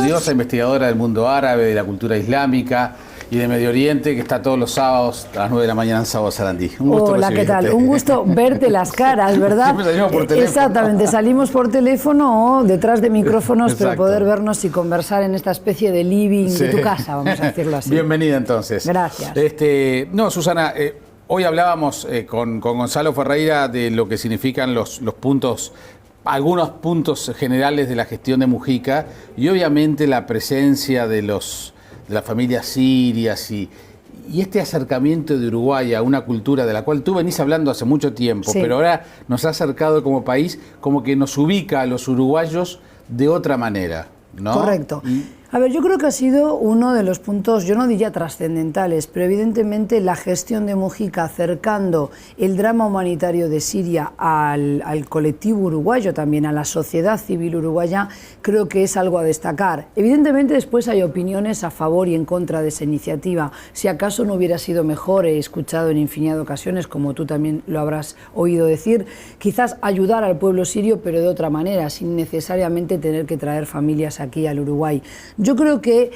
estudiosa, investigadora del mundo árabe, de la cultura islámica y de Medio Oriente, que está todos los sábados a las 9 de la mañana en Sábado Sarandí. Un gusto. Hola, ¿qué tal? Un gusto verte las caras, ¿verdad? Siempre salimos por teléfono. Exactamente, salimos por teléfono o detrás de micrófonos, exacto, pero poder vernos y conversar en esta especie de living de tu casa, vamos a decirlo así. Bienvenida entonces. Gracias. No, Susana, hoy hablábamos con Gonzalo Ferreira de lo que significan los puntos, algunos puntos generales de la gestión de Mujica y obviamente la presencia de las familias sirias y este acercamiento de Uruguay a una cultura de la cual tú venís hablando hace mucho tiempo, sí, pero ahora nos ha acercado como país, como que nos ubica a los uruguayos de otra manera, ¿no? Correcto. A ver, yo creo que ha sido uno de los puntos, yo no diría trascendentales, pero evidentemente la gestión de Mujica acercando el drama humanitario de Siria al colectivo uruguayo, también a la sociedad civil uruguaya, creo que es algo a destacar. Evidentemente después hay opiniones a favor y en contra de esa iniciativa. Si acaso no hubiera sido mejor, he escuchado en infinidad de ocasiones, como tú también lo habrás oído decir, quizás ayudar al pueblo sirio, pero de otra manera, sin necesariamente tener que traer familias aquí al Uruguay. Yo creo que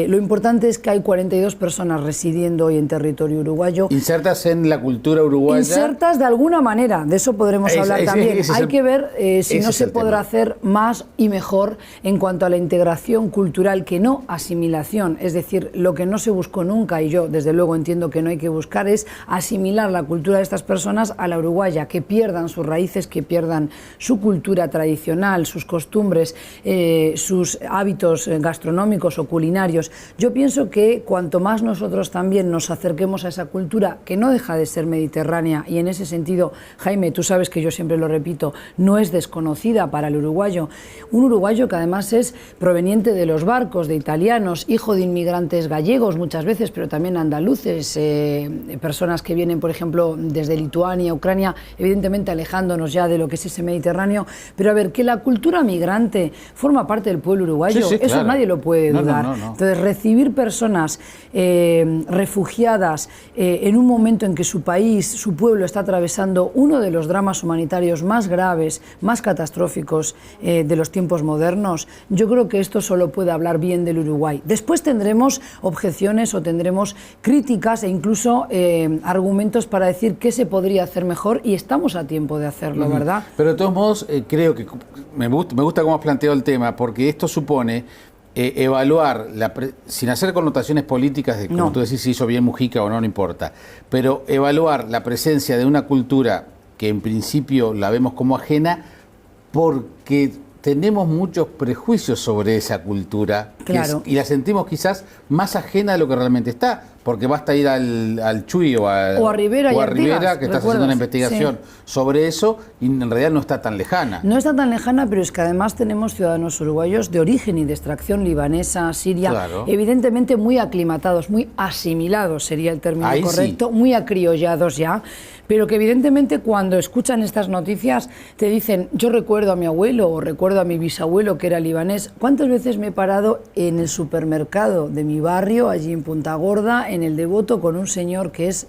lo importante es que hay 42 personas residiendo hoy en territorio uruguayo. ¿Insertas en la cultura uruguaya? Insertas de alguna manera, de eso podremos hablar también. Hay que ver si no se podrá hacer más y mejor en cuanto a la integración cultural, que no asimilación. Es decir, lo que no se buscó nunca, y yo desde luego entiendo que no hay que buscar, es asimilar la cultura de estas personas a la uruguaya, que pierdan sus raíces, que pierdan su cultura tradicional, sus costumbres, sus hábitos gastronómicos o culinarios. Yo pienso que cuanto más nosotros también nos acerquemos a esa cultura, que no deja de ser mediterránea, y en ese sentido, Jaime, tú sabes que yo siempre lo repito, no es desconocida para el uruguayo. Un uruguayo que además es proveniente de los barcos, de italianos, hijo de inmigrantes gallegos muchas veces, pero también andaluces, personas que vienen, por ejemplo, desde Lituania, Ucrania, evidentemente alejándonos ya de lo que es ese Mediterráneo, pero a ver, que la cultura migrante forma parte del pueblo uruguayo, sí, eso claro. Nadie lo puede dudar. No. Entonces, recibir personas refugiadas en un momento en que su país, su pueblo está atravesando uno de los dramas humanitarios más graves, más catastróficos de los tiempos modernos, yo creo que esto solo puede hablar bien del Uruguay. Después tendremos objeciones o tendremos críticas e incluso argumentos para decir qué se podría hacer mejor, y estamos a tiempo de hacerlo, ¿verdad? Pero de todos modos, creo que me gusta cómo has planteado el tema, porque esto supone evaluar, sin hacer connotaciones políticas de como tú decís si hizo bien Mujica o no, no importa, pero evaluar la presencia de una cultura que en principio la vemos como ajena porque tenemos muchos prejuicios sobre esa cultura, claro, y la sentimos quizás más ajena de lo que realmente está, porque basta ir al Chuy o a Rivera, que está haciendo una investigación sobre eso, y en realidad no está tan lejana. No está tan lejana, pero es que además tenemos ciudadanos uruguayos de origen y de extracción libanesa, siria, claro, evidentemente muy aclimatados, muy asimilados sería el término correcto, sí, muy acriollados ya, pero que evidentemente cuando escuchan estas noticias te dicen, yo recuerdo a mi abuelo o recuerdo a mi bisabuelo que era libanés. ¿Cuántas veces me he parado en el supermercado de mi barrio, allí en Punta Gorda, en el Devoto, con un señor que es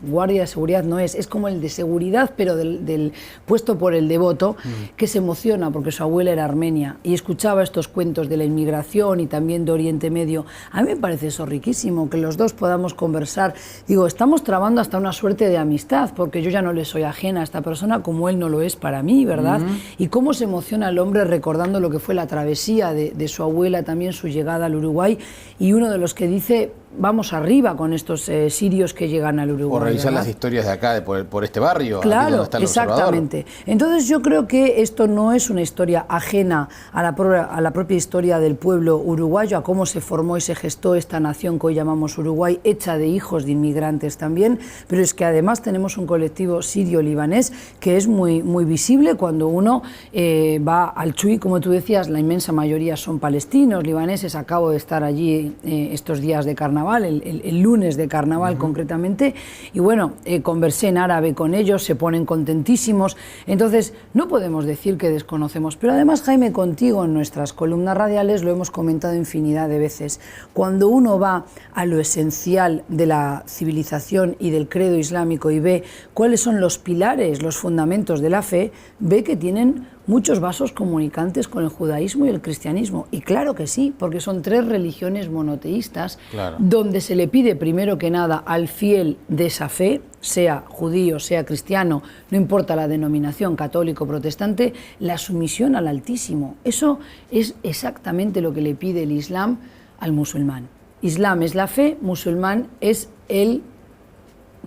guardia de seguridad, es como el de seguridad, pero del puesto por el Devoto, que se emociona porque su abuela era armenia y escuchaba estos cuentos de la inmigración y también de Oriente Medio? A mí me parece eso riquísimo, que los dos podamos conversar. Digo, estamos trabando hasta una suerte de amistad, porque yo ya no le soy ajena a esta persona como él no lo es para mí, ¿verdad? Y cómo se emociona el hombre recordando lo que fue la travesía de su abuela, también su llegada al Uruguay, y uno de los que dice, vamos arriba con estos sirios que llegan al Uruguay. O revisar las historias de acá, por este barrio. Claro, exactamente. Entonces yo creo que esto no es una historia ajena a la propia historia del pueblo uruguayo, a cómo se formó y se gestó esta nación que hoy llamamos Uruguay, hecha de hijos de inmigrantes también, pero es que además tenemos un colectivo sirio-libanés que es muy, muy visible cuando uno va al Chuy, como tú decías, la inmensa mayoría son palestinos, libaneses. Acabo de estar allí estos días de carnaval, el lunes de carnaval concretamente, y bueno, conversé en árabe con ellos, se ponen contentísimos. Entonces no podemos decir que desconocemos, pero además, Jaime, contigo en nuestras columnas radiales lo hemos comentado infinidad de veces, cuando uno va a lo esencial de la civilización y del credo islámico y ve cuáles son los pilares, los fundamentos de la fe, ve que tienen muchos vasos comunicantes con el judaísmo y el cristianismo. Y claro que sí, porque son 3 religiones monoteístas, claro, donde se le pide primero que nada al fiel de esa fe, sea judío, sea cristiano, no importa la denominación, católico, protestante, la sumisión al Altísimo. Eso es exactamente lo que le pide el Islam al musulmán. Islam es la fe, musulmán es el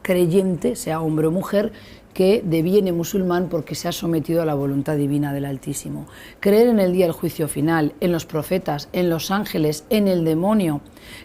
creyente, sea hombre o mujer, que deviene musulmán porque se ha sometido a la voluntad divina del Altísimo. Creer en el día del juicio final, en los profetas, en los ángeles, en el demonio,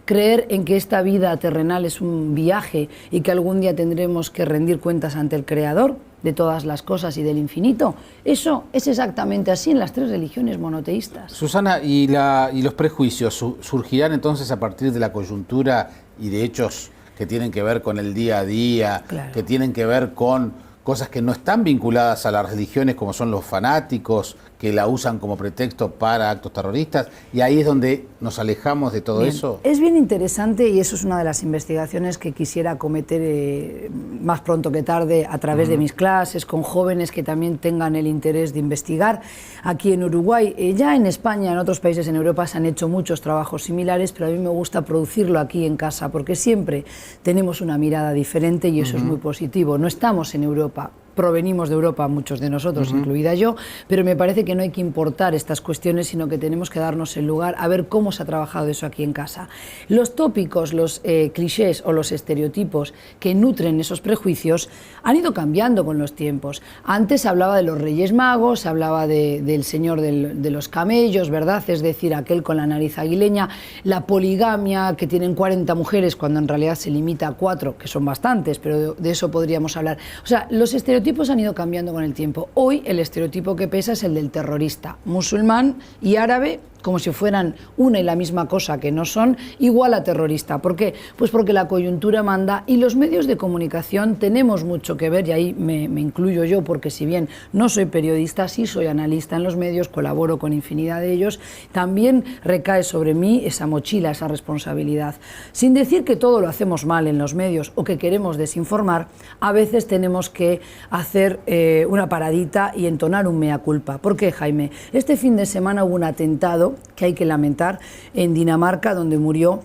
creer en que esta vida terrenal es un viaje y que algún día tendremos que rendir cuentas ante el Creador de todas las cosas y del infinito, eso es exactamente así en las 3 religiones monoteístas. Susana, ¿y los prejuicios surgirán entonces a partir de la coyuntura y de hechos que tienen que ver con el día a día, claro, que tienen que ver con cosas que no están vinculadas a las religiones, como son los fanáticos, que la usan como pretexto para actos terroristas, y ahí es donde nos alejamos de todo eso? Es bien interesante, y eso es una de las investigaciones que quisiera acometer más pronto que tarde a través de mis clases, con jóvenes que también tengan el interés de investigar. Aquí en Uruguay, ya en España, en otros países en Europa se han hecho muchos trabajos similares, pero a mí me gusta producirlo aquí en casa, porque siempre tenemos una mirada diferente y eso es muy positivo. No estamos en Europa, provenimos de Europa, muchos de nosotros, incluida yo, pero me parece que no hay que importar estas cuestiones, sino que tenemos que darnos el lugar a ver cómo se ha trabajado eso aquí en casa. Los tópicos, los clichés o los estereotipos que nutren esos prejuicios han ido cambiando con los tiempos. Antes se hablaba de los Reyes Magos, se hablaba del señor de los camellos, ¿verdad? Es decir, aquel con la nariz aguileña, la poligamia, que tienen 40 mujeres cuando en realidad se limita a 4, que son bastantes, pero de eso podríamos hablar. O sea, los estereotipos han ido cambiando con el tiempo. Hoy el estereotipo que pesa es el del terrorista, musulmán y árabe, como si fueran una y la misma cosa, que no son, igual a terrorista. ¿Por qué? Pues porque la coyuntura manda y los medios de comunicación tenemos mucho que ver, y ahí me incluyo yo, porque si bien no soy periodista, sí soy analista en los medios, colaboro con infinidad de ellos, también recae sobre mí esa mochila, esa responsabilidad. Sin decir que todo lo hacemos mal en los medios o que queremos desinformar, a veces tenemos que hacer una paradita y entonar un mea culpa. ¿Por qué, Jaime? Este fin de semana hubo un atentado que hay que lamentar en Dinamarca, donde murió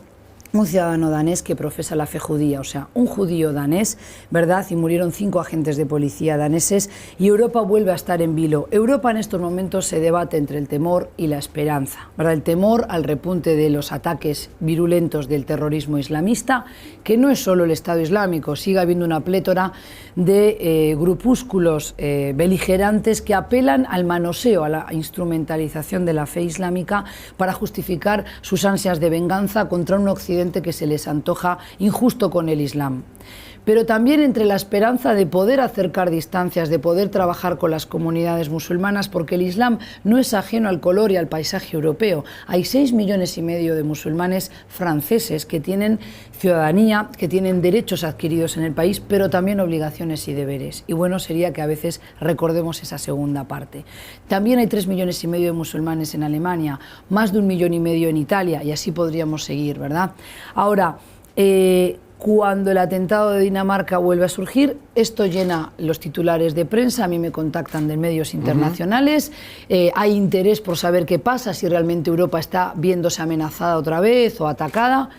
un ciudadano danés que profesa la fe judía, o sea, un judío danés, ¿verdad? Y murieron 5 agentes de policía daneses, y Europa vuelve a estar en vilo. Europa en estos momentos se debate entre el temor y la esperanza, ¿verdad? El temor al repunte de los ataques virulentos del terrorismo islamista, que no es solo el Estado Islámico, sigue habiendo una plétora de grupúsculos beligerantes que apelan al manoseo, a la instrumentalización de la fe islámica para justificar sus ansias de venganza contra un occidente que se les antoja injusto con el Islam. Pero también entre la esperanza de poder acercar distancias, de poder trabajar con las comunidades musulmanas, porque el Islam no es ajeno al color y al paisaje europeo. Hay 6,5 millones de musulmanes franceses que tienen ciudadanía, que tienen derechos adquiridos en el país, pero también obligaciones y deberes. Y bueno sería que a veces recordemos esa segunda parte. También hay 3,5 millones de musulmanes en Alemania, más de 1,5 millones en Italia, y así podríamos seguir, ¿verdad? Ahora, cuando el atentado de Dinamarca vuelve a surgir, esto llena los titulares de prensa, a mí me contactan de medios internacionales, hay interés por saber qué pasa, si realmente Europa está viéndose amenazada otra vez o atacada,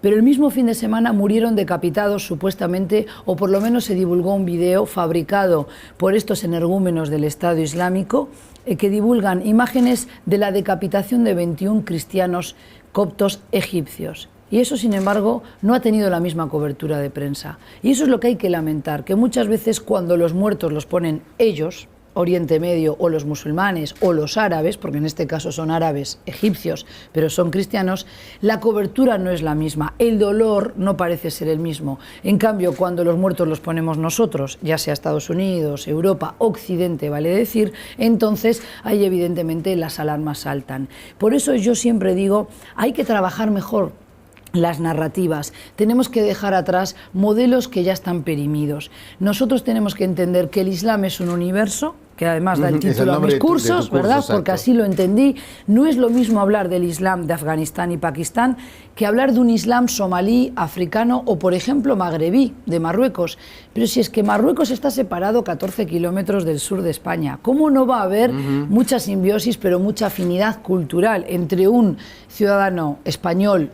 pero el mismo fin de semana murieron decapitados supuestamente, o por lo menos se divulgó un video fabricado por estos energúmenos del Estado Islámico que divulgan imágenes de la decapitación de 21 cristianos coptos egipcios. Y eso, sin embargo, no ha tenido la misma cobertura de prensa. Y eso es lo que hay que lamentar, que muchas veces cuando los muertos los ponen ellos, Oriente Medio, o los musulmanes, o los árabes, porque en este caso son árabes egipcios, pero son cristianos, la cobertura no es la misma, el dolor no parece ser el mismo. En cambio, cuando los muertos los ponemos nosotros, ya sea Estados Unidos, Europa, Occidente, vale decir, entonces ahí evidentemente las alarmas saltan. Por eso yo siempre digo, hay que trabajar mejor las narrativas, tenemos que dejar atrás modelos que ya están perimidos. Nosotros tenemos que entender que el Islam es un universo, que además da el título a mis cursos, ¿verdad? Exacto. Porque así lo entendí. No es lo mismo hablar del Islam de Afganistán y Pakistán que hablar de un Islam somalí, africano o, por ejemplo, magrebí, de Marruecos. Pero si es que Marruecos está separado 14 kilómetros del sur de España, ¿cómo no va a haber mucha simbiosis, pero mucha afinidad cultural entre un ciudadano español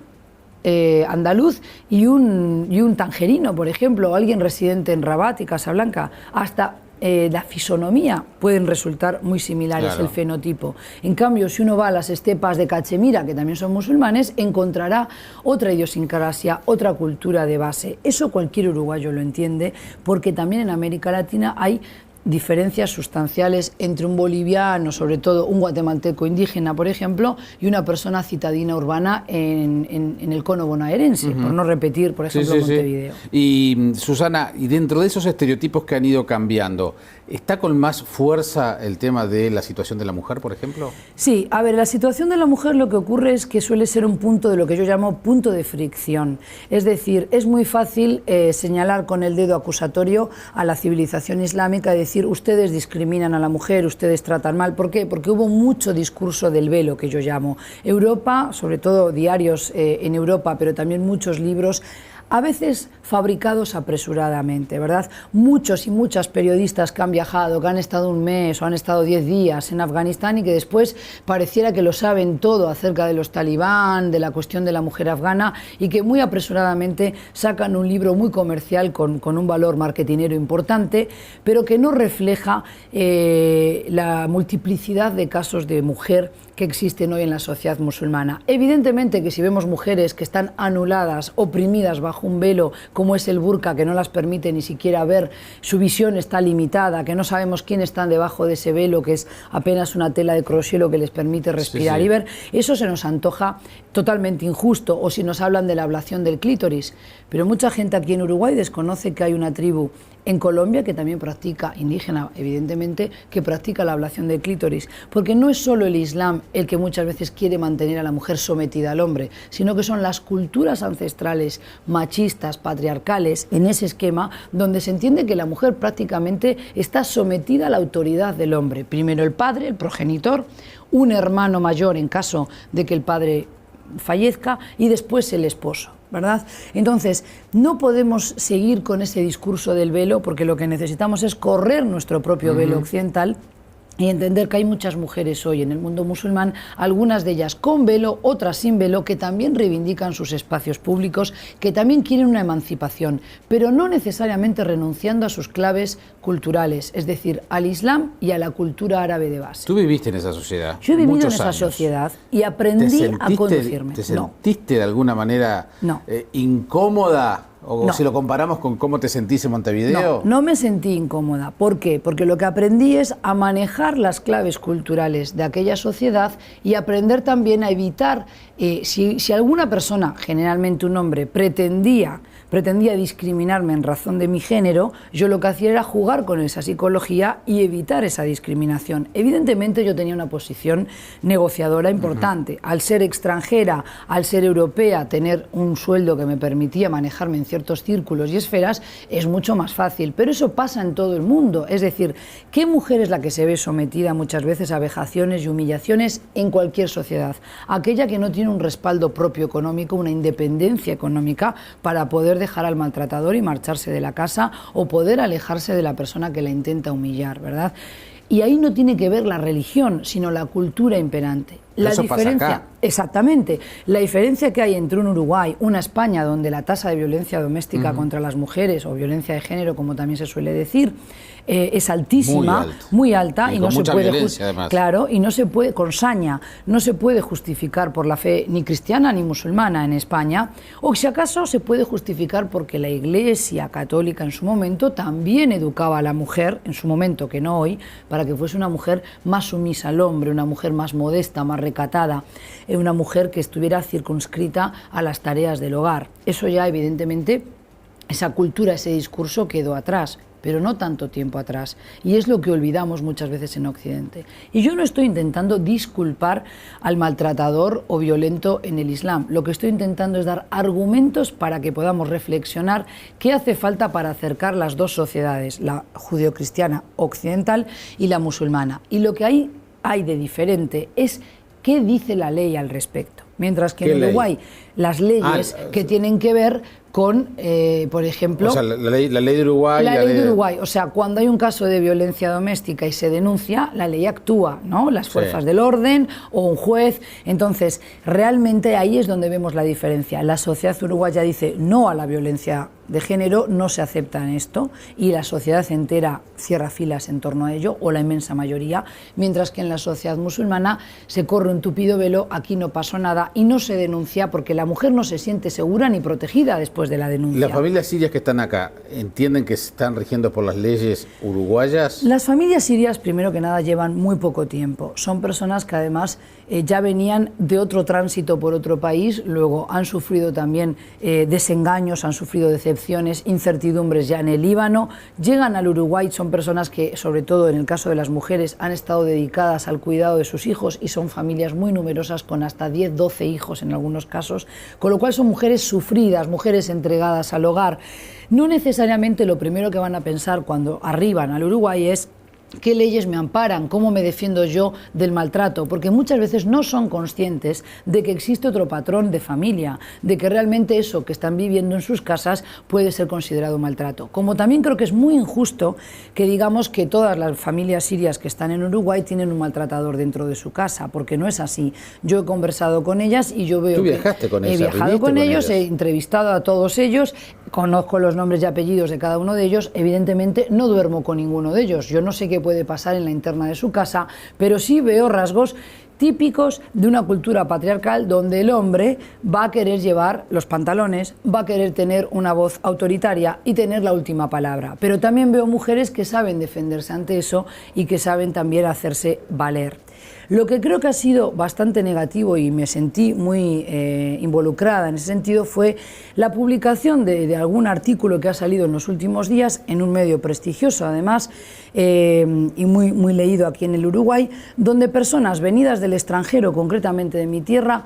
andaluz y un tangerino, por ejemplo, o alguien residente en Rabat y Casablanca? Hasta la fisonomía pueden resultar muy similares, claro, el fenotipo. En cambio, si uno va a las estepas de Cachemira, que también son musulmanes, encontrará otra idiosincrasia, otra cultura de base. Eso cualquier uruguayo lo entiende, porque también en América Latina hay diferencias sustanciales entre un boliviano, sobre todo un guatemalteco indígena, por ejemplo, y una persona citadina urbana en el cono bonaerense, por no repetir, por ejemplo, Montevideo. Y Susana, y dentro de esos estereotipos que han ido cambiando, ¿está con más fuerza el tema de la situación de la mujer, por ejemplo? Sí, a ver, la situación de la mujer lo que ocurre es que suele ser un punto de lo que yo llamo punto de fricción. Es decir, es muy fácil señalar con el dedo acusatorio a la civilización islámica, decir, ustedes discriminan a la mujer, ustedes tratan mal. ¿Por qué? Porque hubo mucho discurso del velo, que yo llamo. Europa, sobre todo diarios en Europa, pero también muchos libros, a veces fabricados apresuradamente, ¿verdad? Muchos y muchas periodistas que han viajado, que han estado un mes o han estado 10 días en Afganistán y que después pareciera que lo saben todo acerca de los talibán, de la cuestión de la mujer afgana, y que muy apresuradamente sacan un libro muy comercial con un valor marketinero importante, pero que no refleja la multiplicidad de casos de mujer que existen hoy en la sociedad musulmana. Evidentemente que si vemos mujeres que están anuladas, oprimidas bajo un velo como es el burka, que no las permite ni siquiera ver, su visión está limitada, que no sabemos quién está debajo de ese velo, que es apenas una tela de crochet lo que les permite respirar y ver, eso se nos antoja totalmente injusto. O si nos hablan de la ablación del clítoris, pero mucha gente aquí en Uruguay desconoce que hay una tribu en Colombia que también practica, indígena evidentemente, que practica la ablación del clítoris, porque no es solo el Islam el que muchas veces quiere mantener a la mujer sometida al hombre, sino que son las culturas ancestrales, machistas, patriarcales, en ese esquema donde se entiende que la mujer prácticamente está sometida a la autoridad del hombre. Primero el padre, el progenitor, un hermano mayor en caso de que el padre fallezca, y después el esposo, ¿verdad? Entonces, no podemos seguir con ese discurso del velo, porque lo que necesitamos es correr nuestro propio velo occidental y entender que hay muchas mujeres hoy en el mundo musulmán, algunas de ellas con velo, otras sin velo, que también reivindican sus espacios públicos, que también quieren una emancipación, pero no necesariamente renunciando a sus claves culturales, es decir, al Islam y a la cultura árabe de base. ¿Tú viviste en esa sociedad? Yo he vivido en esa sociedad y aprendí a conducirme. ¿Te sentiste de alguna manera incómoda? ¿O no, si lo comparamos con cómo te sentís en Montevideo? No me sentí incómoda. ¿Por qué? Porque lo que aprendí es a manejar las claves culturales de aquella sociedad y aprender también a evitar, si alguna persona, generalmente un hombre, pretendía discriminarme en razón de mi género, yo lo que hacía era jugar con esa psicología y evitar esa discriminación. Evidentemente yo tenía una posición negociadora importante. Al ser extranjera, al ser europea, tener un sueldo que me permitía manejarme en ciertos círculos y esferas es mucho más fácil, pero eso pasa en todo el mundo. Es decir, ¿qué mujer es la que se ve sometida muchas veces a vejaciones y humillaciones en cualquier sociedad? Aquella que no tiene un respaldo propio económico, una independencia económica para poder dejar al maltratador y marcharse de la casa, o poder alejarse de la persona que la intenta humillar, ¿verdad? Y ahí no tiene que ver la religión, sino la cultura imperante. La diferencia, exactamente, la diferencia que hay entre un Uruguay, una España donde la tasa de violencia doméstica contra las mujeres, o violencia de género, como también se suele decir, es altísima, muy alta, y no se puede, claro, y no se puede, con saña, no se puede justificar por la fe ni cristiana ni musulmana en España, o si acaso se puede justificar porque la Iglesia católica en su momento también educaba a la mujer, en su momento, que no hoy, para que fuese una mujer más sumisa al hombre, una mujer más modesta, más recatada, una mujer que estuviera circunscrita a las tareas del hogar. Eso ya evidentemente esa cultura, ese discurso quedó atrás, pero no tanto tiempo atrás. Y es lo que olvidamos muchas veces en Occidente. Y yo no estoy intentando disculpar al maltratador o violento en el Islam. Lo que estoy intentando es dar argumentos para que podamos reflexionar qué hace falta para acercar las dos sociedades, la judeocristiana occidental y la musulmana. Y lo que hay de diferente es qué dice la ley al respecto. Mientras que en Uruguay las leyes que tienen que ver con, por ejemplo... O sea, la ley de Uruguay... La ley de Uruguay, o sea, cuando hay un caso de violencia doméstica y se denuncia, la ley actúa, ¿no? Las fuerzas del orden o un juez. Entonces, realmente ahí es donde vemos la diferencia. La sociedad uruguaya dice no a la violencia de género, no se acepta en esto, y la sociedad entera cierra filas en torno a ello, o la inmensa mayoría, mientras que en la sociedad musulmana se corre un tupido velo, aquí no pasó nada, y no se denuncia porque la mujer no se siente segura ni protegida después de la denuncia. ¿Las familias sirias que están acá entienden que se están rigiendo por las leyes uruguayas? Las familias sirias, primero que nada, llevan muy poco tiempo. Son personas que además ya venían de otro tránsito por otro país, luego han sufrido también desengaños, han sufrido decepciones, incertidumbres ya en el Líbano, llegan al Uruguay, son personas que, sobre todo en el caso de las mujeres, han estado dedicadas al cuidado de sus hijos y son familias muy numerosas con hasta 10, 12 hijos en algunos casos, con lo cual son mujeres sufridas, mujeres entregadas al hogar. No necesariamente lo primero que van a pensar cuando arriban al Uruguay es ¿qué leyes me amparan? ¿Cómo me defiendo yo del maltrato? Porque muchas veces no son conscientes de que existe otro patrón de familia, de que realmente eso que están viviendo en sus casas puede ser considerado maltrato. Como también creo que es muy injusto que digamos que todas las familias sirias que están en Uruguay tienen un maltratador dentro de su casa, porque no es así. Yo he conversado con ellas y yo veo ¿Tú viajaste con he viajado con ellos, he entrevistado a todos ellos, conozco los nombres y apellidos de cada uno de ellos, evidentemente no duermo con ninguno de ellos, yo no sé qué puede pasar en la interna de su casa, pero sí veo rasgos típicos de una cultura patriarcal donde el hombre va a querer llevar los pantalones, va a querer tener una voz autoritaria y tener la última palabra. Pero también veo mujeres que saben defenderse ante eso y que saben también hacerse valer. Lo que creo que ha sido bastante negativo y me sentí muy involucrada en ese sentido fue la publicación de algún artículo que ha salido en los últimos días en un medio prestigioso además y muy leído aquí en el Uruguay, donde personas venidas del extranjero, concretamente de mi tierra,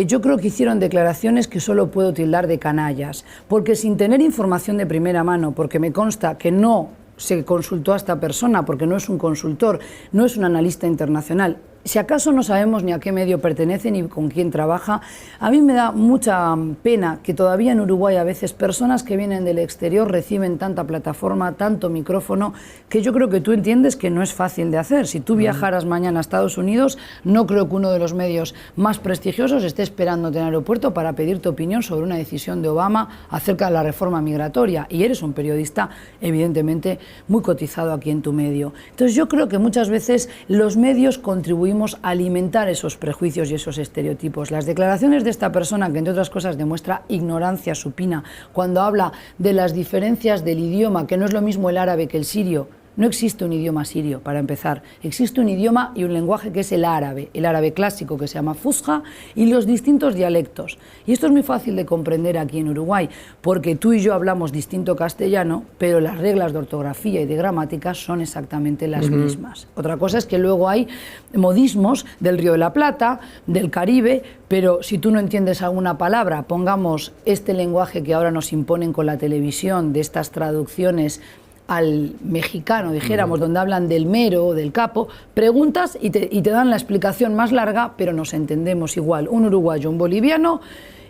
yo creo que hicieron declaraciones que solo puedo tildar de canallas, porque sin tener información de primera mano, porque me consta que no se consultó a esta persona, porque no es un consultor, no es un analista internacional. Si acaso no sabemos ni a qué medio pertenece ni con quién trabaja, a mí me da mucha pena que todavía en Uruguay a veces personas que vienen del exterior reciben tanta plataforma, tanto micrófono, que yo creo que tú entiendes que no es fácil de hacer. Si tú viajaras mañana a Estados Unidos, no creo que uno de los medios más prestigiosos esté esperándote en el aeropuerto para pedir tu opinión sobre una decisión de Obama acerca de la reforma migratoria. Y eres un periodista, evidentemente, muy cotizado aquí en tu medio. Entonces yo creo que muchas veces los medios contribuyen a alimentar esos prejuicios y esos estereotipos. Las declaraciones de esta persona, que entre otras cosas demuestra ignorancia supina, cuando habla de las diferencias del idioma, que no es lo mismo el árabe que el sirio. No existe un idioma sirio, para empezar. Existe un idioma y un lenguaje que es el árabe clásico que se llama fusha y los distintos dialectos. Y esto es muy fácil de comprender aquí en Uruguay, porque tú y yo hablamos distinto castellano, pero las reglas de ortografía y de gramática son exactamente las mismas. Otra cosa es que luego hay modismos del Río de la Plata, del Caribe, pero si tú no entiendes alguna palabra, pongamos este lenguaje que ahora nos imponen con la televisión, de estas traducciones al mexicano, dijéramos, donde hablan del mero o del capo, preguntas y te dan la explicación más larga, pero nos entendemos igual, un uruguayo, un boliviano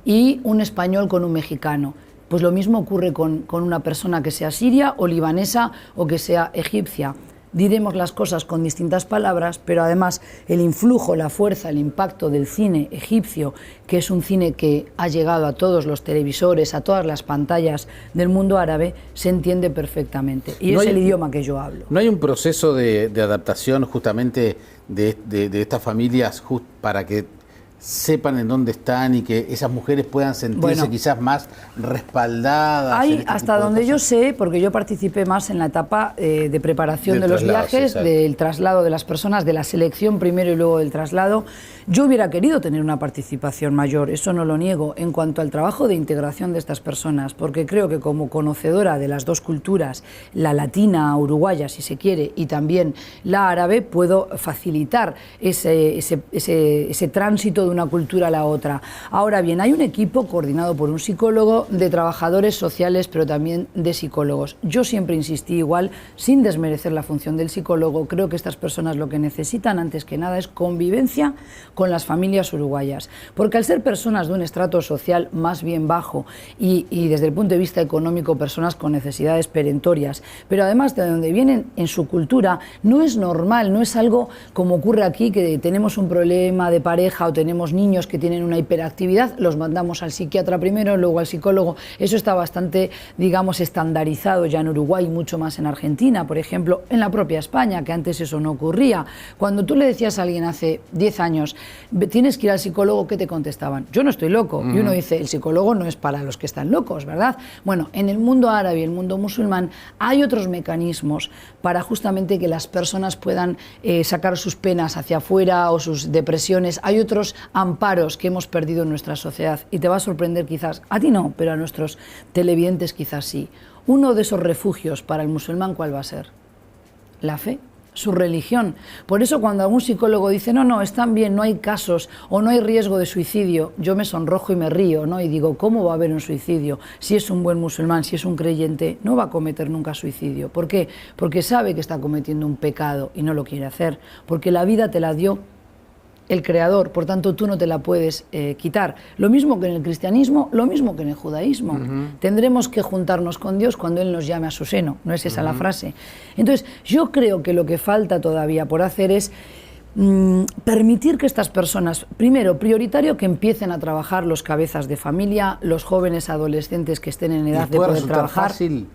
y un español con un mexicano. Pues lo mismo ocurre con una persona que sea siria o libanesa o que sea egipcia. Diremos las cosas con distintas palabras, pero además el influjo, la fuerza, el impacto del cine egipcio, que es un cine que ha llegado a todos los televisores, a todas las pantallas del mundo árabe, se entiende perfectamente. Y es el idioma que yo hablo. ¿No hay un proceso de adaptación justamente de estas familias para que sepan en dónde están y que esas mujeres puedan sentirse quizás más respaldadas? Hay, hasta donde yo sé, porque yo participé más en la etapa de preparación de los viajes, del traslado de las personas, de la selección primero y luego del traslado. Yo hubiera querido tener una participación mayor, eso no lo niego, en cuanto al trabajo de integración de estas personas, porque creo que como conocedora de las dos culturas, la latina, uruguaya, si se quiere, y también la árabe, puedo facilitar ese tránsito de una cultura a la otra. Ahora bien, hay un equipo coordinado por un psicólogo, de trabajadores sociales, pero también de psicólogos. Yo siempre insistí igual, sin desmerecer la función del psicólogo, creo que estas personas lo que necesitan antes que nada es convivencia con las familias uruguayas, porque al ser personas de un estrato social más bien bajo y desde el punto de vista económico personas con necesidades perentorias, pero además de donde vienen en su cultura, no es normal, no es algo como ocurre aquí, que tenemos un problema de pareja o tenemos niños que tienen una hiperactividad, los mandamos al psiquiatra primero, luego al psicólogo. Eso está bastante, digamos, estandarizado ya en Uruguay, mucho más en Argentina, por ejemplo, en la propia España, que antes eso no ocurría. Cuando tú le decías a alguien hace 10 años, tienes que ir al psicólogo, ¿qué te contestaban? Yo no estoy loco. Y uno dice, el psicólogo no es para los que están locos, ¿verdad? Bueno, en el mundo árabe y el mundo musulmán hay otros mecanismos para justamente que las personas puedan sacar sus penas hacia afuera o sus depresiones. Hay otros amparos que hemos perdido en nuestra sociedad, y te va a sorprender quizás, a ti no, pero a nuestros televidentes quizás sí. Uno de esos refugios para el musulmán, ¿cuál va a ser? La fe, su religión. Por eso cuando algún psicólogo dice, no, están bien, no hay casos o no hay riesgo de suicidio, yo me sonrojo y me río, ¿no? Y digo, ¿cómo va a haber un suicidio? Si es un buen musulmán, si es un creyente, no va a cometer nunca suicidio. ¿Por qué? Porque sabe que está cometiendo un pecado y no lo quiere hacer, porque la vida te la dio el Creador, por tanto tú no te la puedes quitar. Lo mismo que en el cristianismo, lo mismo que en el judaísmo. Tendremos que juntarnos con Dios cuando Él nos llame a su seno, ¿no es esa la frase? Entonces, yo creo que lo que falta todavía por hacer es permitir que estas personas, primero, prioritario, que empiecen a trabajar los cabezas de familia, los jóvenes adolescentes que estén en edad de poder trabajar. Fácil.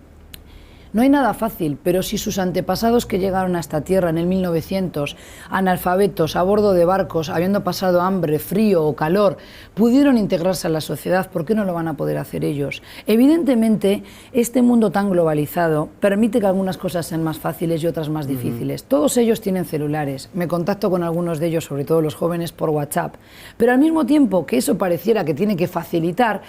No hay nada fácil, pero si sus antepasados que llegaron a esta tierra en el 1900, analfabetos, a bordo de barcos, habiendo pasado hambre, frío o calor, pudieron integrarse a la sociedad, ¿por qué no lo van a poder hacer ellos? Evidentemente, este mundo tan globalizado permite que algunas cosas sean más fáciles y otras más difíciles. Todos ellos tienen celulares, me contacto con algunos de ellos, sobre todo los jóvenes, por WhatsApp, pero al mismo tiempo que eso pareciera que tiene que facilitar,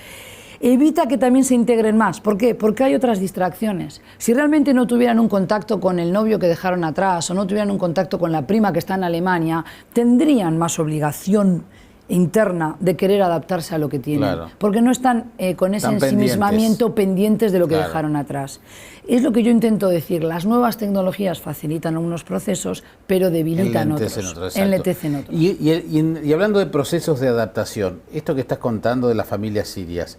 evita que también se integren más. ¿Por qué? Porque hay otras distracciones. Si realmente no tuvieran un contacto con el novio que dejaron atrás o no tuvieran un contacto con la prima que está en Alemania, tendrían más obligación interna de querer adaptarse a lo que tienen, porque no están con ese ensimismamiento pendientes de lo que dejaron atrás. Es lo que yo intento decir, las nuevas tecnologías facilitan algunos procesos, pero debilitan otros, enletecen otros. Y hablando de procesos de adaptación, esto que estás contando de las familias sirias,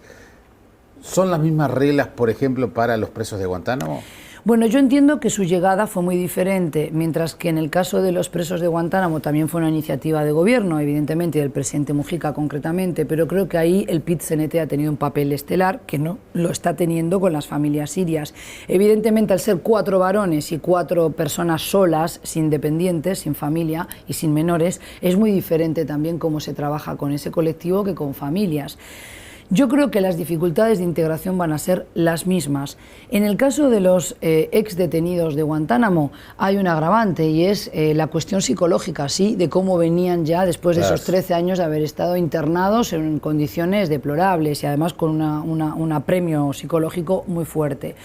¿son las mismas reglas, por ejemplo, para los presos de Guantánamo? Bueno, yo entiendo que su llegada fue muy diferente, mientras que en el caso de los presos de Guantánamo también fue una iniciativa de gobierno, evidentemente, y del presidente Mujica concretamente, pero creo que ahí el PIT-CNT ha tenido un papel estelar que no lo está teniendo con las familias sirias. Evidentemente, al ser 4 varones y 4 personas solas, sin dependientes, sin familia y sin menores, es muy diferente también cómo se trabaja con ese colectivo que con familias. Yo creo que las dificultades de integración van a ser las mismas. En el caso de los ex detenidos de Guantánamo hay un agravante y es la cuestión psicológica, sí, de cómo venían ya después de esos 13 años de haber estado internados en condiciones deplorables y además con un apremio psicológico muy fuerte.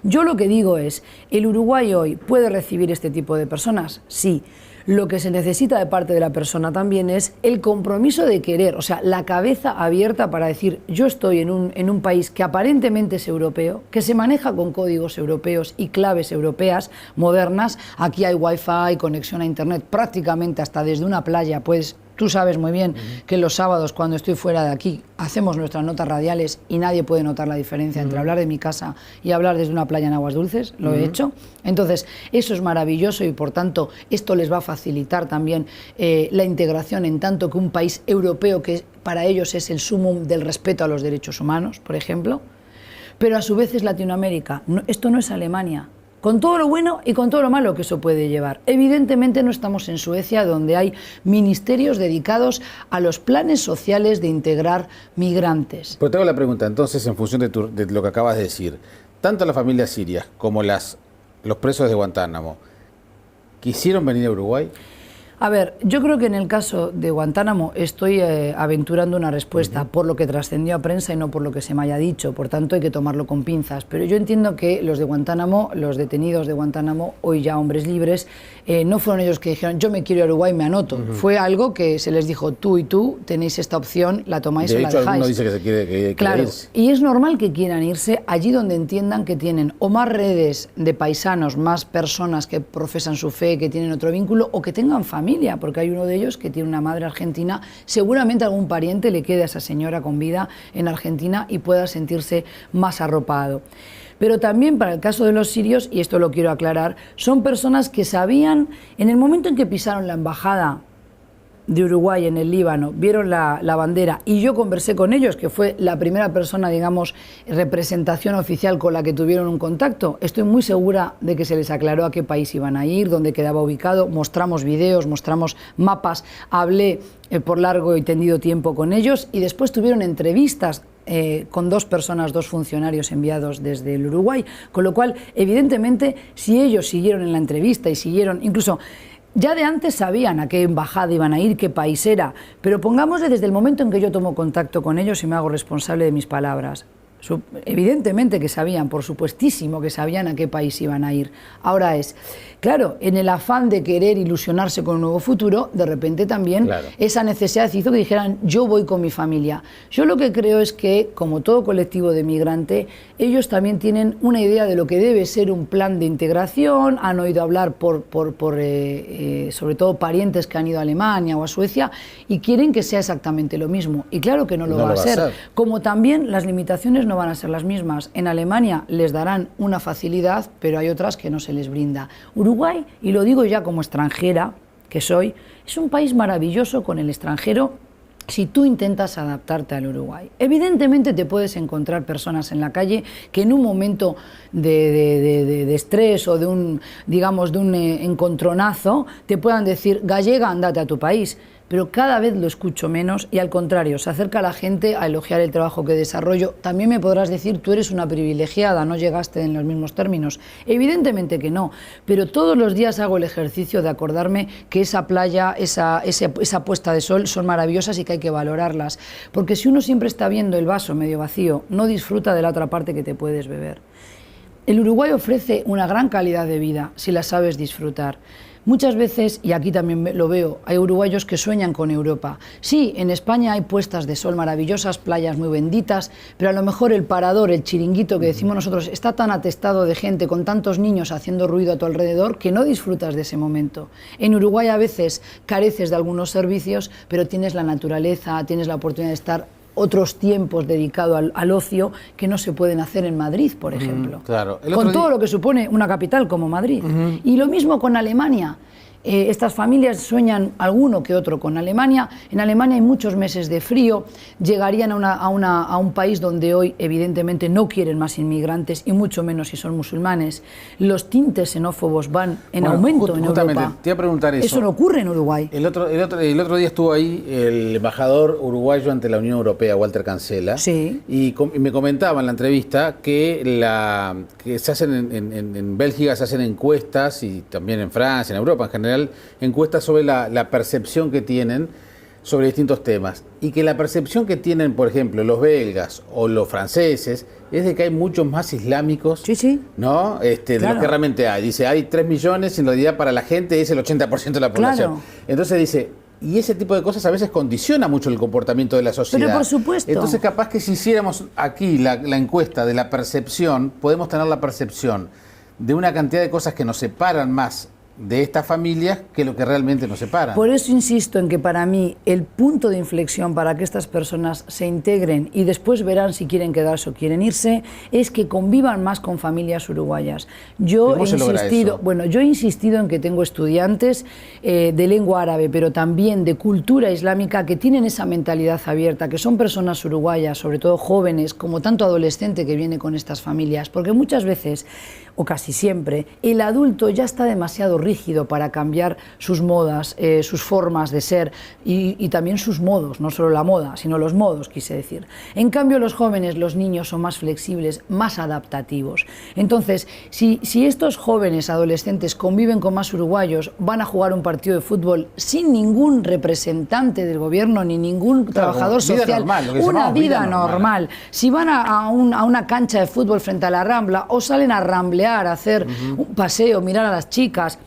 Yo lo que digo es, ¿el Uruguay hoy puede recibir este tipo de personas? Sí. Lo que se necesita de parte de la persona también es el compromiso de querer, o sea, la cabeza abierta para decir, yo estoy en un país que aparentemente es europeo, que se maneja con códigos europeos y claves europeas modernas. Aquí hay wifi, conexión a internet, prácticamente hasta desde una playa, pues tú sabes muy bien que los sábados cuando estoy fuera de aquí hacemos nuestras notas radiales y nadie puede notar la diferencia entre hablar de mi casa y hablar desde una playa en Aguas Dulces, lo he hecho. Entonces, eso es maravilloso y por tanto esto les va a facilitar también la integración, en tanto que un país europeo que para ellos es el sumum del respeto a los derechos humanos, por ejemplo, pero a su vez es Latinoamérica. No, esto no es Alemania. con todo lo bueno y con todo lo malo que eso puede llevar. Evidentemente no estamos en Suecia, donde hay ministerios dedicados a los planes sociales de integrar migrantes. Pero te hago la pregunta, entonces, en función de lo que acabas de decir, tanto las familias sirias como los presos de Guantánamo, ¿quisieron venir a Uruguay? A ver, yo creo que en el caso de Guantánamo estoy aventurando una respuesta por lo que trascendió a prensa y no por lo que se me haya dicho, por tanto hay que tomarlo con pinzas, pero yo entiendo que los de Guantánamo, los detenidos de Guantánamo, hoy ya hombres libres, no fueron ellos que dijeron yo me quiero ir a Uruguay, me anoto, fue algo que se les dijo tú y tú tenéis esta opción, la tomáis o la dejáis. De hecho alguno dice que se quiere claro, irse. Y es normal que quieran irse allí donde entiendan que tienen o más redes de paisanos, más personas que profesan su fe, que tienen otro vínculo o que tengan familia, porque hay uno de ellos que tiene una madre argentina, seguramente algún pariente le quede a esa señora con vida en Argentina y pueda sentirse más arropado. Pero también para el caso de los sirios, y esto lo quiero aclarar, son personas que sabían, en el momento en que pisaron la embajada de Uruguay en el Líbano, vieron la bandera y yo conversé con ellos, que fue la primera persona, digamos, representación oficial con la que tuvieron un contacto. Estoy muy segura de que se les aclaró a qué país iban a ir, dónde quedaba ubicado, mostramos videos, mostramos mapas, hablé por largo y tendido tiempo con ellos y después tuvieron entrevistas con dos personas, dos funcionarios enviados desde el Uruguay, con lo cual, evidentemente, si ellos siguieron en la entrevista y siguieron, incluso ya de antes sabían a qué embajada iban a ir, qué país era, pero pongámosle desde el momento en que yo tomo contacto con ellos y me hago responsable de mis palabras. Evidentemente que sabían, por supuestísimo que sabían a qué país iban a ir. Ahora claro, en el afán de querer ilusionarse con un nuevo futuro, de repente también esa necesidad hizo que dijeran yo voy con mi familia. Yo lo que creo es que, como todo colectivo de migrante, ellos también tienen una idea de lo que debe ser un plan de integración, han oído hablar sobre todo parientes que han ido a Alemania o a Suecia y quieren que sea exactamente lo mismo. Y claro que no lo va a ser. Como también las limitaciones no van a ser las mismas. En Alemania les darán una facilidad, pero hay otras que no se les brinda. Uruguay, y lo digo ya como extranjera que soy, es un país maravilloso con el extranjero si tú intentas adaptarte al Uruguay. Evidentemente te puedes encontrar personas en la calle que en un momento de estrés o de un encontronazo te puedan decir gallega, andate a tu país. Pero cada vez lo escucho menos y al contrario, se acerca la gente a elogiar el trabajo que desarrollo. También me podrás decir, tú eres una privilegiada, no llegaste en los mismos términos. Evidentemente que no, pero todos los días hago el ejercicio de acordarme que esa playa, esa puesta de sol son maravillosas y que hay que valorarlas. Porque si uno siempre está viendo el vaso medio vacío, no disfruta de la otra parte que te puedes beber. El Uruguay ofrece una gran calidad de vida si la sabes disfrutar. Muchas veces, y aquí también lo veo, hay uruguayos que sueñan con Europa. Sí, en España hay puestas de sol maravillosas, playas muy benditas, pero a lo mejor el parador, el chiringuito que decimos nosotros, está tan atestado de gente, con tantos niños haciendo ruido a tu alrededor, que no disfrutas de ese momento. En Uruguay a veces careces de algunos servicios, pero tienes la naturaleza, tienes la oportunidad de estar otros tiempos dedicados al ocio que no se pueden hacer en Madrid, por ejemplo. Claro. Con todo lo que supone una capital como Madrid. Y lo mismo con Alemania. Estas familias sueñan alguno que otro con Alemania. En Alemania hay muchos meses de frío, llegarían a un país donde hoy evidentemente no quieren más inmigrantes y mucho menos si son musulmanes. Los tintes xenófobos van en aumento en Europa. Te iba a preguntar eso. Eso no ocurre en Uruguay. El otro día estuvo ahí el embajador uruguayo ante la Unión Europea, Walter Cancela, sí. y me comentaba en la entrevista que se hacen en Bélgica, se hacen encuestas, y también en Francia, en Europa en general, encuestas sobre la percepción que tienen sobre distintos temas, y que la percepción que tienen, por ejemplo, los belgas o los franceses es de que hay muchos más islámicos, ¿no? De lo que realmente hay. Dice, hay 3 millones y en realidad para la gente es el 80% de la población. Claro. Entonces dice, y ese tipo de cosas a veces condiciona mucho el comportamiento de la sociedad. Pero por supuesto. Entonces capaz que si hiciéramos aquí la encuesta de la percepción, podemos tener la percepción de una cantidad de cosas que nos separan más de estas familias que lo que realmente nos separa. Por eso insisto en que para mí el punto de inflexión para que estas personas se integren y después verán si quieren quedarse o quieren irse, es que convivan más con familias uruguayas. Yo he insistido en que tengo estudiantes de lengua árabe, pero también de cultura islámica, que tienen esa mentalidad abierta, que son personas uruguayas, sobre todo jóvenes, como tanto adolescente que viene con estas familias, porque muchas veces, o casi siempre, el adulto ya está demasiado rígido para cambiar sus modas, sus formas de ser y también sus modos, no solo la moda, sino los modos, quise decir. En cambio, los jóvenes, los niños son más flexibles, más adaptativos. Entonces, si estos jóvenes adolescentes conviven con más uruguayos, van a jugar un partido de fútbol sin ningún representante del gobierno ni ningún trabajador social, una vida normal. Si van a una cancha de fútbol frente a la Rambla o salen a ramblear, a hacer un paseo, mirar a las chicas,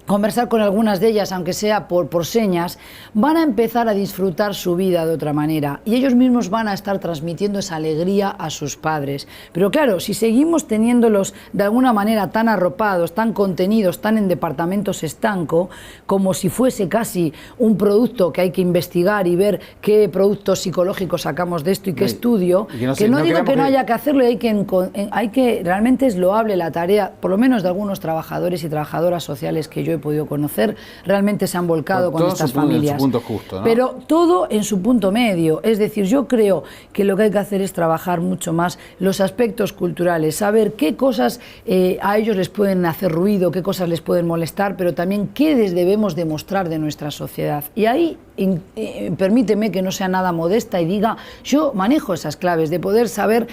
conversar con algunas de ellas, aunque sea por señas, van a empezar a disfrutar su vida de otra manera y ellos mismos van a estar transmitiendo esa alegría a sus padres. Pero claro, si seguimos teniéndolos de alguna manera tan arropados, tan contenidos, tan en departamentos estanco, como si fuese casi un producto que hay que investigar y ver qué productos psicológicos sacamos de esto y qué estudio, que no digo que no haya que hacerlo, y hay que realmente es loable la tarea, por lo menos de algunos trabajadores y trabajadoras sociales que yo he podido conocer, realmente se han volcado con estas familias. En su punto justo, ¿no? Pero todo en su punto medio. Es decir, yo creo que lo que hay que hacer es trabajar mucho más los aspectos culturales, saber qué cosas a ellos les pueden hacer ruido, qué cosas les pueden molestar, pero también qué les debemos demostrar de nuestra sociedad. Y ahí permíteme que no sea nada modesta y diga, yo manejo esas claves de poder saber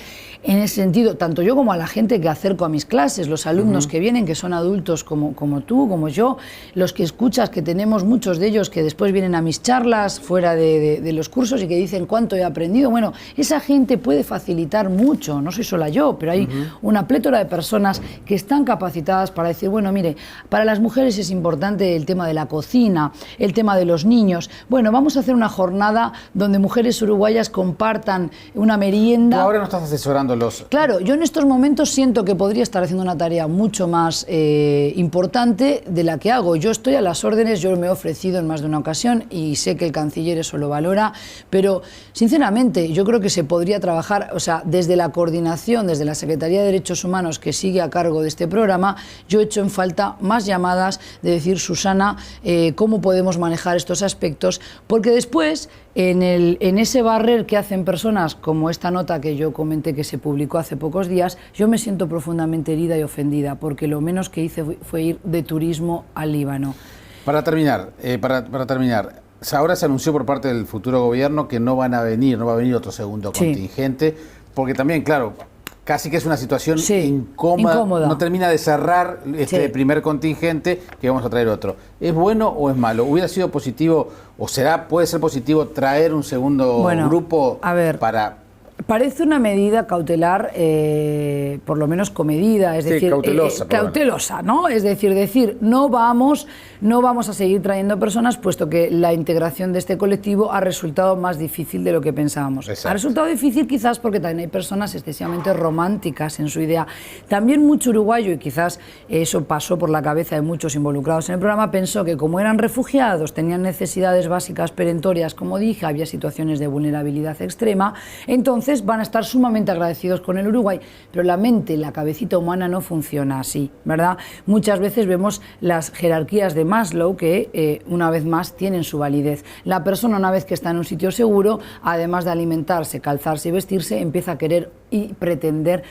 en ese sentido, tanto yo como a la gente que acerco a mis clases, los alumnos que vienen, que son adultos como tú, como yo, los que escuchas, que tenemos muchos de ellos que después vienen a mis charlas fuera de los cursos y que dicen cuánto he aprendido. Bueno, esa gente puede facilitar mucho, no soy sola yo, pero hay una plétora de personas que están capacitadas para decir, bueno, mire, para las mujeres es importante el tema de la cocina, el tema de los niños. Bueno, vamos a hacer una jornada donde mujeres uruguayas compartan una merienda. ¿Tú ahora no estás asesorándolos? Claro, yo en estos momentos siento que podría estar haciendo una tarea mucho más importante de la que hago. Yo estoy a las órdenes, yo me he ofrecido en más de una ocasión y sé que el canciller eso lo valora, pero sinceramente yo creo que se podría trabajar, o sea, desde la coordinación, desde la Secretaría de Derechos Humanos que sigue a cargo de este programa, yo he hecho en falta más llamadas de decir, Susana, cómo podemos manejar estos aspectos, porque después en ese barrer que hacen personas como esta nota que yo comenté que se publicó hace pocos días, yo me siento profundamente herida y ofendida, porque lo menos que hice fue ir de turismo al Líbano. Para terminar, ahora se anunció por parte del futuro gobierno que no va a venir otro segundo contingente, porque también, claro, casi que es una situación incómoda, no termina de cerrar este primer contingente, que vamos a traer otro. ¿Es bueno o es malo? ¿Hubiera sido positivo o puede ser positivo traer un segundo grupo para...? Parece una medida cautelar, por lo menos comedida, es decir, cautelosa, ¿no? Es decir, no vamos a seguir trayendo personas, puesto que la integración de este colectivo ha resultado más difícil de lo que pensábamos. Exacto. Ha resultado difícil quizás porque también hay personas excesivamente románticas en su idea. También mucho uruguayo, y quizás eso pasó por la cabeza de muchos involucrados en el programa, pensó que como eran refugiados, tenían necesidades básicas perentorias, como dije, había situaciones de vulnerabilidad extrema, entonces van a estar sumamente agradecidos con el Uruguay, pero la mente, la cabecita humana no funciona así, ¿verdad? Muchas veces vemos las jerarquías de Maslow que, una vez más, tienen su validez. La persona, una vez que está en un sitio seguro, además de alimentarse, calzarse y vestirse, empieza a querer y pretender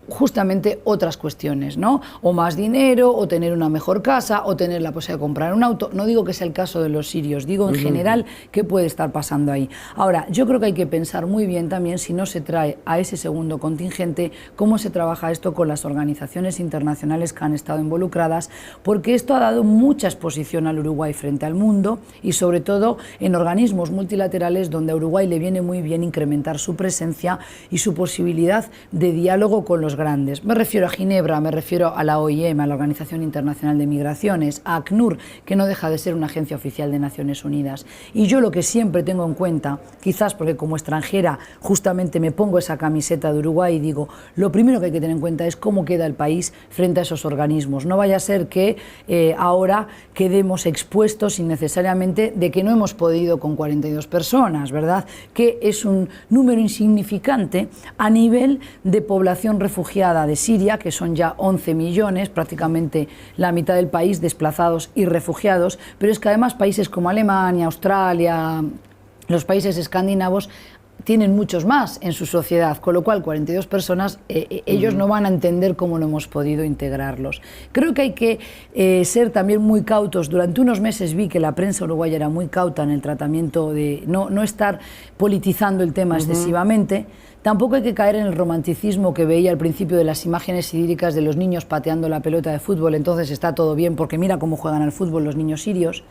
justamente otras cuestiones, ¿no? O más dinero, o tener una mejor casa, o tener la posibilidad de comprar un auto. No digo que sea el caso de los sirios, digo en general qué puede estar pasando ahí. Ahora, yo creo que hay que pensar muy bien también, si no se trae a ese segundo contingente, cómo se trabaja esto con las organizaciones internacionales que han estado involucradas, porque esto ha dado mucha exposición al Uruguay frente al mundo y sobre todo en organismos multilaterales donde a Uruguay le viene muy bien incrementar su presencia y su posibilidad de diálogo con los los grandes. Me refiero a Ginebra, me refiero a la OIM, a la Organización Internacional de Migraciones, a ACNUR, que no deja de ser una agencia oficial de Naciones Unidas. Y yo lo que siempre tengo en cuenta, quizás porque como extranjera justamente me pongo esa camiseta de Uruguay y digo, lo primero que hay que tener en cuenta es cómo queda el país frente a esos organismos. No vaya a ser que ahora quedemos expuestos innecesariamente de que no hemos podido con 42 personas, ¿verdad? Que es un número insignificante a nivel de población refugiada de Siria, que son ya 11 millones, prácticamente la mitad del país desplazados y refugiados, pero es que además países como Alemania, Australia, los países escandinavos tienen muchos más en su sociedad, con lo cual 42 personas, ellos no van a entender cómo no hemos podido integrarlos. Creo que hay que ser también muy cautos. Durante unos meses vi que la prensa uruguaya era muy cauta en el tratamiento de no estar politizando el tema excesivamente. Tampoco hay que caer en el romanticismo que veía al principio de las imágenes idílicas de los niños pateando la pelota de fútbol, entonces está todo bien porque mira cómo juegan al fútbol los niños sirios.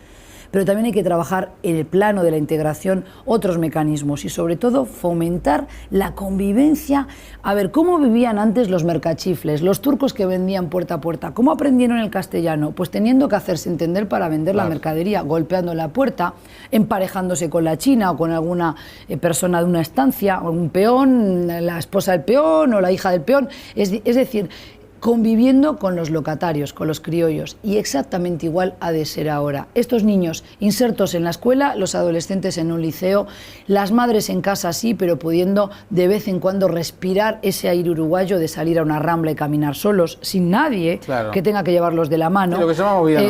Pero también hay que trabajar en el plano de la integración otros mecanismos y sobre todo fomentar la convivencia. A ver, ¿cómo vivían antes los mercachifles, los turcos que vendían puerta a puerta? ¿Cómo aprendieron el castellano? Pues teniendo que hacerse entender para vender la mercadería, golpeando la puerta, emparejándose con la china o con alguna persona de una estancia, o un peón, la esposa del peón o la hija del peón. Es decir, conviviendo con los locatarios, con los criollos, y exactamente igual ha de ser ahora. Estos niños insertos en la escuela, los adolescentes en un liceo, las madres en casa sí, pero pudiendo de vez en cuando respirar ese aire uruguayo de salir a una rambla y caminar solos, sin nadie que tenga que llevarlos de la mano,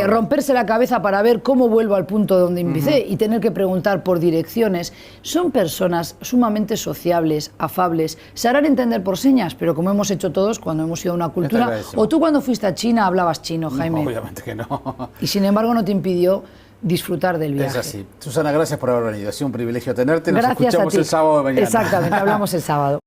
romperse la cabeza para ver cómo vuelvo al punto donde empecé y tener que preguntar por direcciones. Son personas sumamente sociables, afables, se harán entender por señas, pero como hemos hecho todos cuando hemos ido a una cultura. ¿O tú cuando fuiste a China hablabas chino, Jaime? No, obviamente que no. Y sin embargo no te impidió disfrutar del viaje. Es así. Susana, gracias por haber venido. Ha sido un privilegio tenerte. Nos escuchamos el sábado de mañana. Exactamente, hablamos el sábado.